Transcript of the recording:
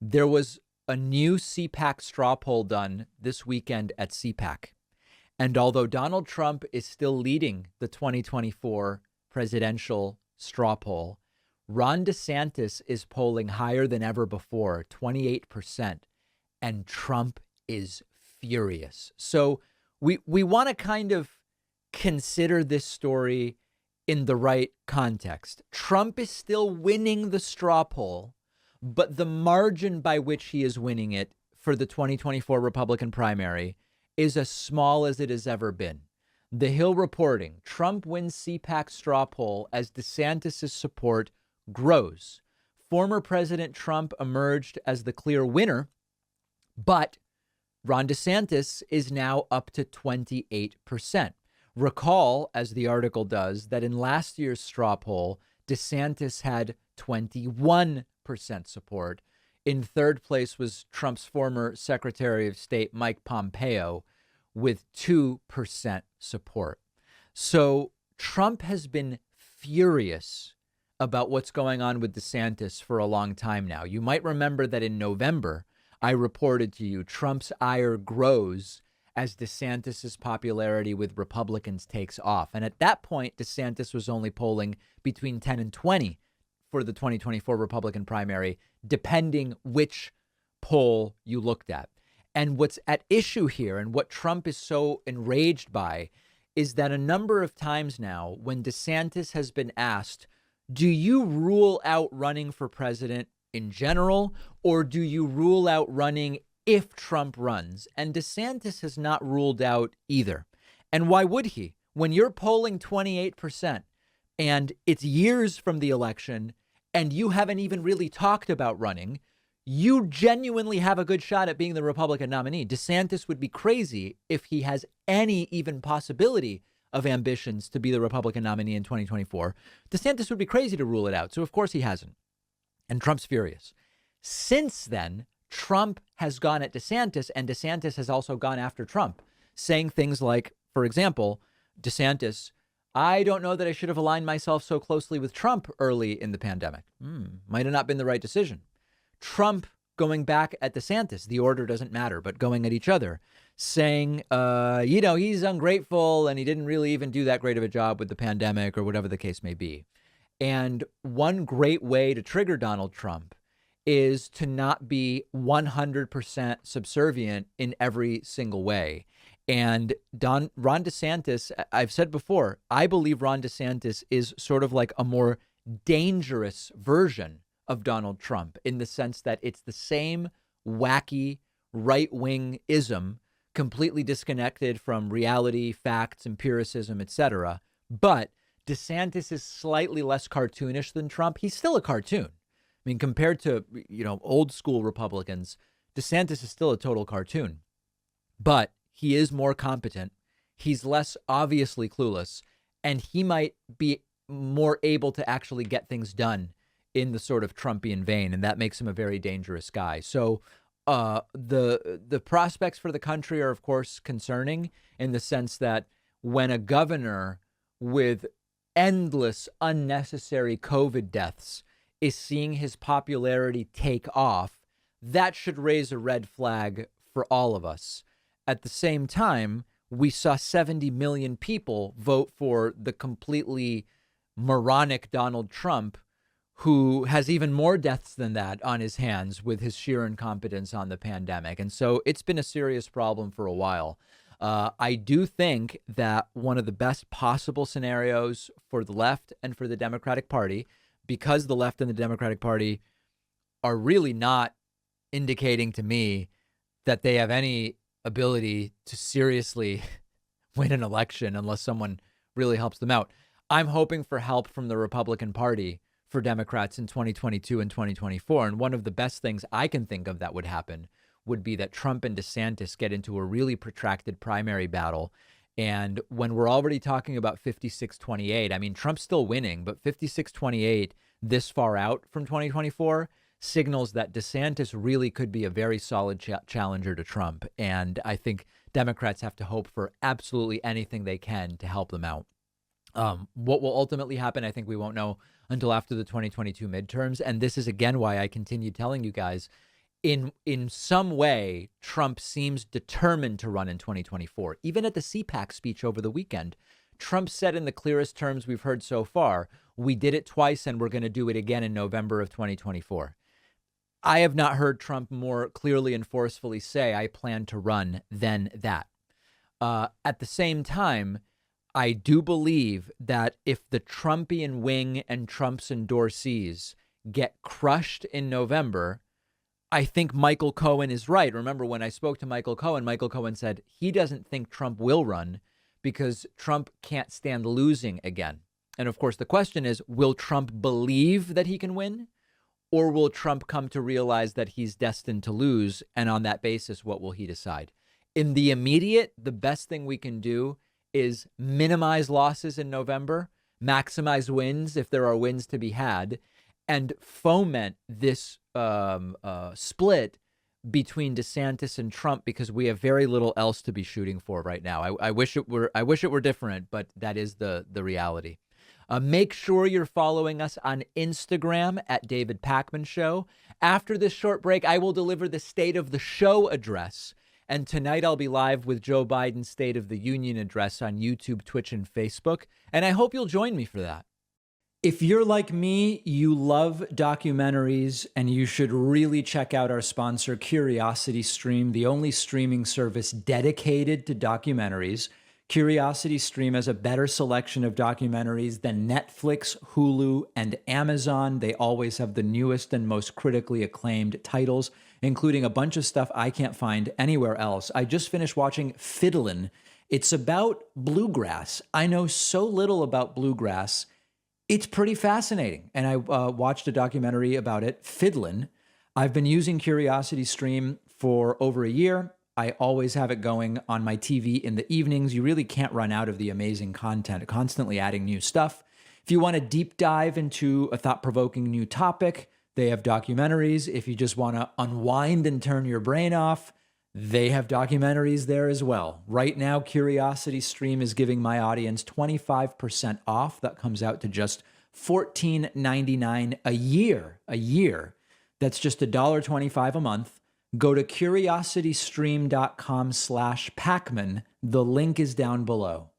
There was a new CPAC straw poll done this weekend at CPAC. And although Donald Trump is still leading the 2024 presidential straw poll, Ron DeSantis is polling higher than ever before, 28%, and Trump is furious. So we want to kind of consider this story in the right context. Trump is still winning the straw poll, but the margin by which he is winning it for the 2024 Republican primary is as small as it has ever been. The Hill reporting, Trump wins CPAC straw poll as DeSantis' support grows. Former President Trump emerged as the clear winner, but Ron DeSantis is now up to 28%. Recall, as the article does, that in last year's straw poll, DeSantis had 21% support. In third place was Trump's former Secretary of State, Mike Pompeo, with 2% support. So Trump has been furious about what's going on with DeSantis for a long time now. You might remember that in November, I reported to you Trump's ire grows as DeSantis's popularity with Republicans takes off. And at that point, DeSantis was only polling between 10 and 20 for the 2024 Republican primary, depending which poll you looked at. And what's at issue here and what Trump is so enraged by is that a number of times now when DeSantis has been asked, do you rule out running for president in general, or do you rule out running if Trump runs? And DeSantis has not ruled out either. And why would he? When you're polling 28% and it's years from the election and you haven't even really talked about running, you genuinely have a good shot at being the Republican nominee. DeSantis would be crazy if he has any even possibility of ambitions to be the Republican nominee in 2024. DeSantis would be crazy to rule it out. So, of course, he hasn't. And Trump's furious. Since then, Trump has gone at DeSantis, and DeSantis has also gone after Trump, saying things like, for example, DeSantis, I don't know that I should have aligned myself so closely with Trump early in the pandemic. Might have not been the right decision. Trump going back at DeSantis, the order doesn't matter, but going at each other, saying, he's ungrateful and he didn't really even do that great of a job with the pandemic or whatever the case may be. And one great way to trigger Donald Trump is to not be 100% subservient in every single way. And Ron DeSantis, I've said before, I believe Ron DeSantis is sort of like a more dangerous version of Donald Trump in the sense that it's the same wacky right-wing ism, completely disconnected from reality, facts, empiricism, etc. But DeSantis is slightly less cartoonish than Trump. He's still a cartoon. I mean, compared to, old school Republicans, DeSantis is still a total cartoon, but he is more competent. He's less obviously clueless, and he might be more able to actually get things done in the sort of Trumpian vein. And that makes him a very dangerous guy. So the prospects for the country are, of course, concerning in the sense that when a governor with endless unnecessary COVID deaths is seeing his popularity take off, that should raise a red flag for all of us. At the same time, we saw 70 million people vote for the completely moronic Donald Trump, who has even more deaths than that on his hands with his sheer incompetence on the pandemic. And so it's been a serious problem for a while. I do think that one of the best possible scenarios for the left and for the Democratic Party, because the left and the Democratic Party are really not indicating to me that they have any ability to seriously win an election unless someone really helps them out. I'm hoping for help from the Republican Party for Democrats in 2022 and 2024. And one of the best things I can think of that would happen would be that Trump and DeSantis get into a really protracted primary battle. And when we're already talking about 56-28, I mean, Trump's still winning, but 56-28 this far out from 2024 signals that DeSantis really could be a very solid challenger to Trump. And I think Democrats have to hope for absolutely anything they can to help them out. What will ultimately happen, I think we won't know until after the 2022 midterms. And this is, again, why I continue telling you guys, in some way, Trump seems determined to run in 2024. Even at the CPAC speech over the weekend, Trump said in the clearest terms we've heard so far, we did it twice and we're going to do it again in November of 2024. I have not heard Trump more clearly and forcefully say, I plan to run than that. At the same time, I do believe that if the Trumpian wing and Trump's endorsees get crushed in November, I think Michael Cohen is right. Remember, when I spoke to Michael Cohen said he doesn't think Trump will run because Trump can't stand losing again. And of course, the question is, will Trump believe that he can win? Or will Trump come to realize that he's destined to lose? And on that basis, what will he decide? In the immediate, the best thing we can do is minimize losses in November, maximize wins if there are wins to be had, and foment this split between DeSantis and Trump, because we have very little else to be shooting for right now. I wish it were different, but that is the reality. Make sure you're following us on Instagram at David Pakman Show. After this short break, I will deliver the State of the Show address. And tonight I'll be live with Joe Biden's State of the Union address on YouTube, Twitch, and Facebook. And I hope you'll join me for that. If you're like me, you love documentaries, and you should really check out our sponsor, CuriosityStream, the only streaming service dedicated to documentaries. CuriosityStream has a better selection of documentaries than Netflix, Hulu, and Amazon. They always have the newest and most critically acclaimed titles, including a bunch of stuff I can't find anywhere else. I just finished watching Fiddlin'. It's about bluegrass. I know so little about bluegrass. It's pretty fascinating. And I watched a documentary about it, Fiddlin'. I've been using CuriosityStream for over a year. I always have it going on my TV in the evenings. You really can't run out of the amazing content, constantly adding new stuff. If you want to deep dive into a thought-provoking new topic, they have documentaries. If you just want to unwind and turn your brain off, they have documentaries there as well. Right now, CuriosityStream is giving my audience 25% off. That comes out to just $14.99 a year. That's just $1.25 a month. Go to curiositystream.com/Pakman. The link is down below.